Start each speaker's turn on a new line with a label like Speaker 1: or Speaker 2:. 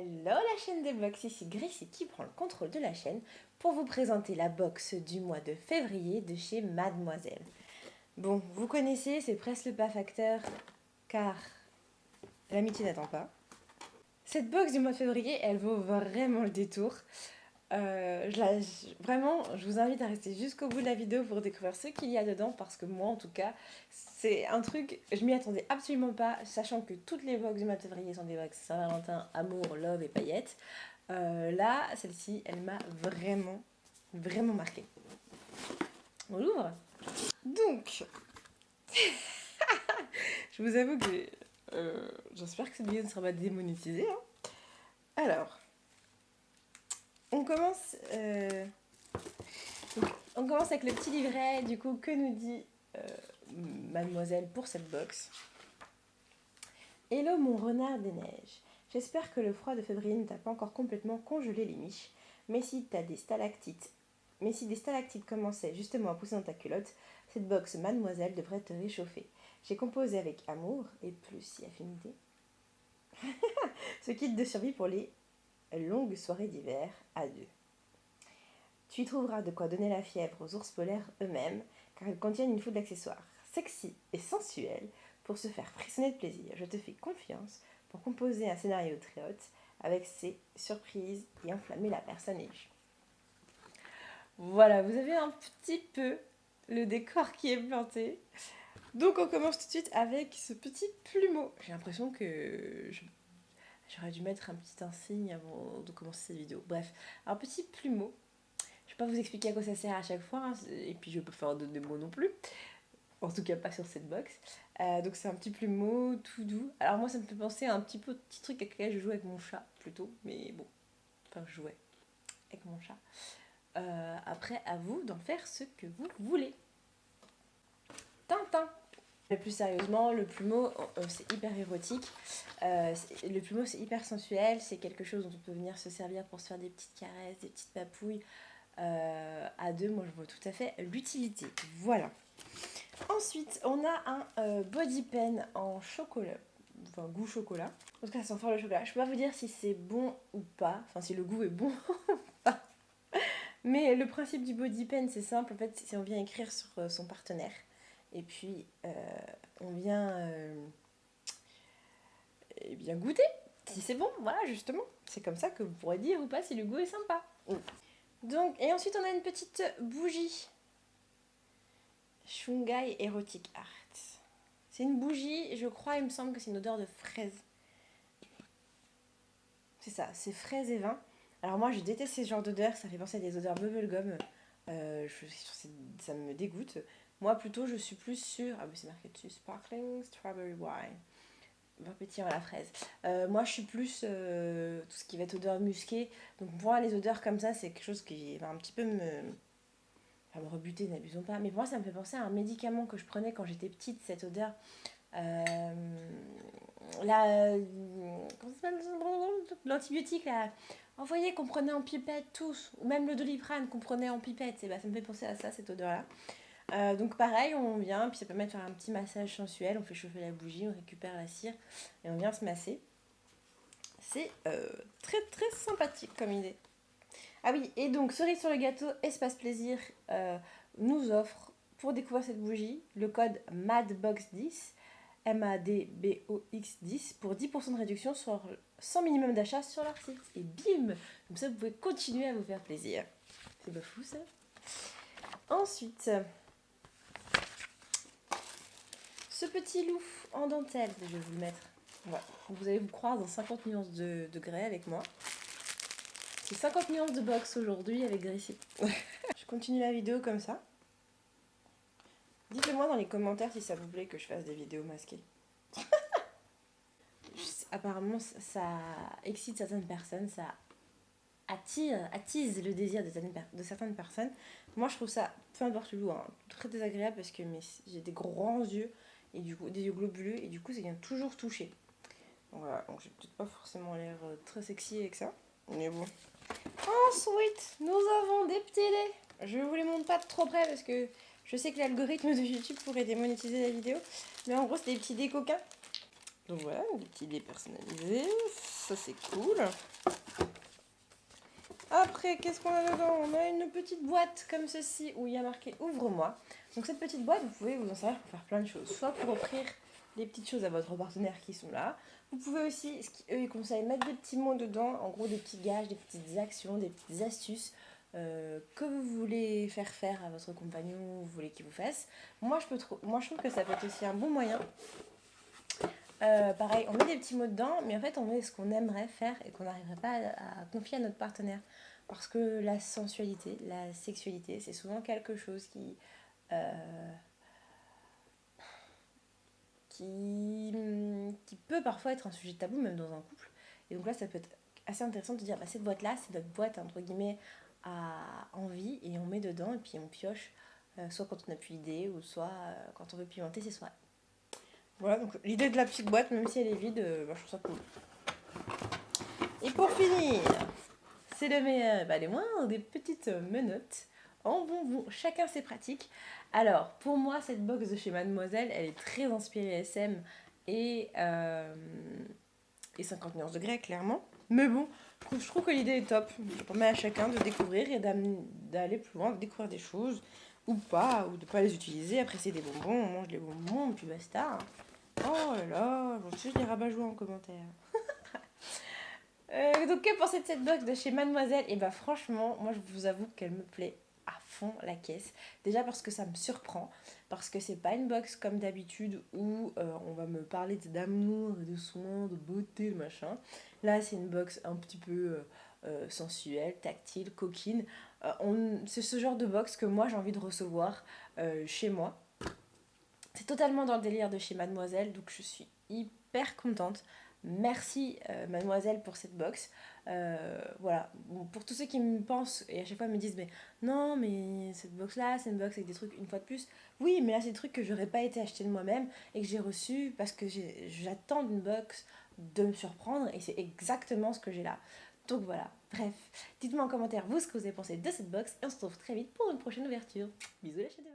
Speaker 1: Hello la chaîne des box, ici Gracie qui prend le contrôle de la chaîne pour vous présenter la box du mois de février de chez Mademoiselle. Bon, vous connaissez, c'est presque le pas facteur car l'amitié n'attend pas. Cette box du mois de février, elle vaut vraiment le détour. Vraiment, je vous invite à rester jusqu'au bout de la vidéo pour découvrir ce qu'il y a dedans parce que moi en tout cas, c'est un truc, je m'y attendais absolument pas, sachant que toutes les box du mois de février sont des box Saint-Valentin, amour, love et paillettes. Là, celle-ci, elle m'a vraiment marqué. On l'ouvre. Donc, je vous avoue que j'espère que cette vidéo ne sera pas démonétisée. Hein. Alors, on commence avec le petit livret, du coup, que nous dit Mademoiselle pour cette box. Hello mon renard des neiges. J'espère que le froid de février ne t'a pas encore complètement congelé les miches, mais si des stalactites commençaient justement à pousser dans ta culotte, cette box Mademoiselle devrait te réchauffer. J'ai composé avec amour et plus si affinité ce kit de survie pour les longues soirées d'hiver à deux. Tu y trouveras de quoi donner la fièvre aux ours polaires eux-mêmes, car ils contiennent une foule d'accessoires sexy et sensuels pour se faire frissonner de plaisir. Je te fais confiance pour composer un scénario très hot avec ses surprises et enflammer la personne. Voilà, vous avez un petit peu le décor qui est planté. Donc on commence tout de suite avec ce petit plumeau. J'ai l'impression que j'aurais dû mettre un petit insigne avant de commencer cette vidéo. Bref, un petit plumeau. Je ne vais pas vous expliquer à quoi ça sert à chaque fois, hein, et puis je ne vais pas faire de mots non plus. En tout cas pas sur cette box. Donc c'est un petit plumeau tout doux. Alors moi ça me fait penser à un petit truc avec lequel je joue avec mon chat plutôt. Mais bon, enfin je jouais avec mon chat. Après à vous d'en faire ce que vous voulez. Tintin. Mais plus sérieusement, le plumeau c'est hyper érotique. Le plumeau c'est hyper sensuel. C'est quelque chose dont on peut venir se servir pour se faire des petites caresses, des petites papouilles. À deux, moi je vois tout à fait l'utilité. Voilà. Ensuite, on a un body pen en chocolat, enfin goût chocolat. En tout cas, ça sent fort le chocolat. Je peux pas vous dire si c'est bon ou pas, enfin si le goût est bon ou pas. Mais le principe du body pen, c'est simple. En fait, c'est on vient écrire sur son partenaire. Et puis, on vient goûter si c'est bon. Voilà, justement. C'est comme ça que vous pourrez dire ou pas si le goût est sympa. Donc, et ensuite, on a une petite bougie. Shungai Erotic Art. C'est une bougie, je crois, il me semble que c'est une odeur de fraise. C'est ça, c'est fraise et vin. Alors moi, je déteste ce genre d'odeur, ça fait penser à des odeurs bubblegum. Ça me dégoûte. Moi, plutôt, je suis plus sur... Ah oui, c'est marqué dessus, Sparkling Strawberry Wine. Vin pétillant à la fraise. Moi, je suis plus tout ce qui va être odeur musquée. Donc pour moi, les odeurs comme ça, c'est quelque chose qui va un petit peu me rebuter, n'abusons pas. Mais pour moi, ça me fait penser à un médicament que je prenais quand j'étais petite, cette odeur. Comment ça s'appelle, l'antibiotique, là. Vous voyez qu'on prenait en pipette tous, ou même le Doliprane qu'on prenait en pipette. Et bah, ça me fait penser à ça, cette odeur-là. Donc pareil, on vient, puis ça permet de faire un petit massage sensuel. On fait chauffer la bougie, on récupère la cire et on vient se masser. C'est très sympathique comme idée. Ah oui, et donc, cerise sur le gâteau, Espace Plaisir nous offre, pour découvrir cette bougie, le code MADBOX10, MADBOX10, pour 10% de réduction sur 100 minimum d'achat sur leur site. Et bim! Comme ça, vous pouvez continuer à vous faire plaisir. C'est pas fou, ça? Ensuite, ce petit loup en dentelle, je vais vous le mettre. Voilà. Vous allez vous croire dans 50 nuances de degrés avec moi. C'est 50 nuances de box aujourd'hui avec Gracie. Je continue la vidéo comme ça. Dites-le moi dans les commentaires si ça vous plaît que je fasse des vidéos masquées. Apparemment, ça excite certaines personnes, ça attise le désir de certaines personnes. Moi, je trouve ça, peu importe le loup, hein, très désagréable parce que j'ai des grands yeux, et du coup, des yeux globuleux, et du coup, ça vient toujours toucher. Voilà, donc j'ai peut-être pas forcément l'air très sexy avec ça, mais bon. Ensuite, nous avons des petits laits. Je vous les montre pas de trop près parce que je sais que l'algorithme de YouTube pourrait démonétiser la vidéo. Mais en gros, c'est des petits dés coquins. Donc voilà, des petits dés personnalisés. Ça, c'est cool. Après, qu'est-ce qu'on a dedans? On a une petite boîte comme ceci où il y a marqué ouvre-moi. Donc cette petite boîte, vous pouvez vous en servir pour faire plein de choses. Soit pour offrir des petites choses à votre partenaire qui sont là. Vous pouvez aussi, ce qu'eux ils conseillent, mettre des petits mots dedans, en gros des petits gages, des petites actions, des petites astuces que vous voulez faire à votre compagnon, vous voulez qu'il vous fasse. Moi je trouve que ça peut être aussi un bon moyen. Pareil, on met des petits mots dedans, mais en fait on met ce qu'on aimerait faire et qu'on n'arriverait pas à confier à notre partenaire. Parce que la sensualité, la sexualité, c'est souvent quelque chose euh, qui peut parfois être un sujet tabou, même dans un couple. Et donc là, ça peut être assez intéressant de dire, bah, cette boîte-là, c'est notre boîte, entre guillemets, à envie, et on met dedans, et puis on pioche, soit quand on n'a plus d'idée, ou soit quand on veut pimenter ses soirées. Voilà, donc l'idée de la petite boîte, même si elle est vide, bah, je trouve ça cool. Et pour finir, c'est le meilleur, bah, les moins, des petites menottes en bonbons. Chacun ses pratiques. Alors, pour moi, cette box de chez Mademoiselle, elle est très inspirée SM et, euh, et 50 nuances de grès, clairement. Mais bon, je trouve que l'idée est top. Ça permet à chacun de découvrir et d'aller plus loin, de découvrir des choses, ou pas, ou de pas les utiliser. Après, c'est des bonbons, on mange les bonbons, et puis basta. Oh là là, j'en suis les rabat-joie en commentaire. Donc que penser de cette box de chez Mademoiselle? Et bah franchement, moi je vous avoue qu'elle me plaît à fond la caisse. Déjà parce que ça me surprend, parce que c'est pas une box comme d'habitude où on va me parler d'amour, de soins, de beauté, de machin. Là c'est une box un petit peu sensuelle, tactile, coquine. C'est ce genre de box que moi j'ai envie de recevoir chez moi. C'est totalement dans le délire de chez Mademoiselle, donc je suis hyper contente. Merci Mademoiselle pour cette box. Voilà, bon, pour tous ceux qui me pensent et à chaque fois me disent mais non mais cette box là c'est une box avec des trucs une fois de plus. Oui mais là c'est des trucs que j'aurais pas été acheter de moi-même et que j'ai reçu parce que j'attends d'une box de me surprendre et c'est exactement ce que j'ai là. Donc voilà, bref, dites-moi en commentaire vous ce que vous avez pensé de cette box et on se retrouve très vite pour une prochaine ouverture. Bisous les chefs de